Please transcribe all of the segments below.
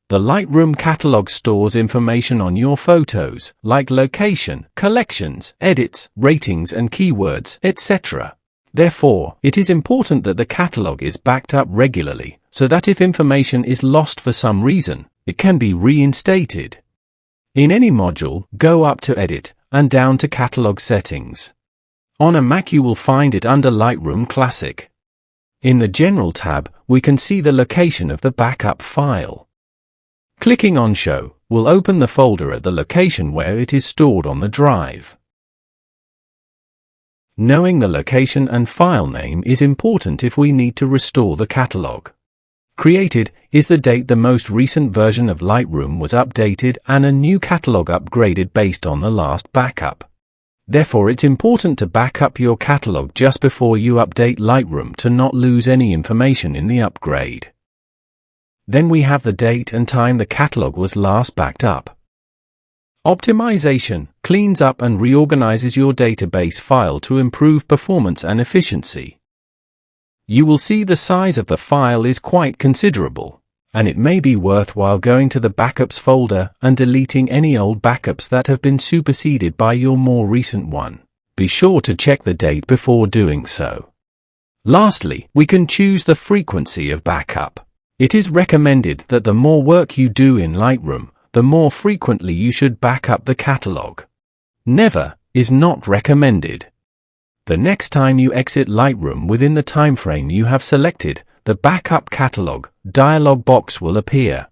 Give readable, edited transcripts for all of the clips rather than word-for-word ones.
The Lightroom catalog stores information on your photos, like location, collections, edits, ratings and keywords, etc. Therefore, it is important that the catalog is backed up regularly, so that if information is lost for some reason, it can be reinstated. In any module, go up to Edit, and down to Catalog Settings. On a Mac you will find it under Lightroom Classic. In the General tab, we can see the location of the backup file. Clicking on Show will open the folder at the location where it is stored on the drive. Knowing the location and file name is important if we need to restore the catalog. Created is the date the most recent version of Lightroom was updated and a new catalog upgraded based on the last backup. Therefore, it's important to back up your catalog just before you update Lightroom to not lose any information in the upgrade. Then we have the date and time the catalog was last backed up. Optimization cleans up and reorganizes your database file to improve performance and efficiency. You will see the size of the file is quite considerable, and it may be worthwhile going to the Backups folder and deleting any old backups that have been superseded by your more recent one. Be sure to check the date before doing so. Lastly, we can choose the frequency of backup. It is recommended that the more work you do in Lightroom, the more frequently you should back up the catalog. Never is not recommended. The next time you exit Lightroom within the time frame you have selected, the Backup Catalog dialog box will appear.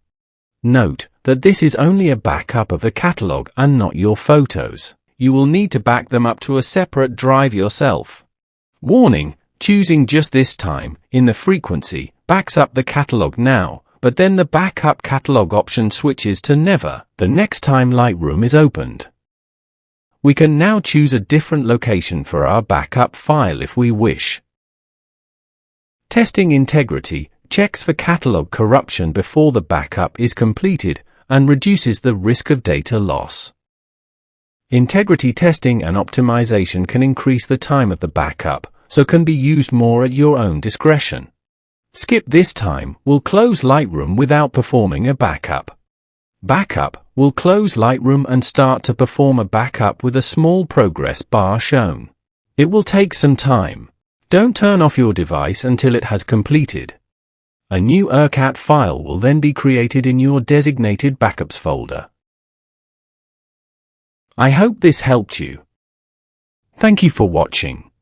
Note that this is only a backup of the catalog and not your photos. You will need to back them up to a separate drive yourself. Warning: choosing just this time in the frequency backs up the catalog now, but then the Backup Catalog option switches to never the next time Lightroom is opened. We can now choose a different location for our backup file if we wish. Testing integrity checks for catalog corruption before the backup is completed and reduces the risk of data loss. Integrity testing and optimization can increase the time of the backup, so can be used more at your own discretion. Skip this time will close Lightroom without performing a backup. Backup will close Lightroom and start to perform a backup with a small progress bar shown. It will take some time. Don't turn off your device until it has completed. A new ERCAT file will then be created in your designated Backups folder. I hope this helped you. Thank you for watching.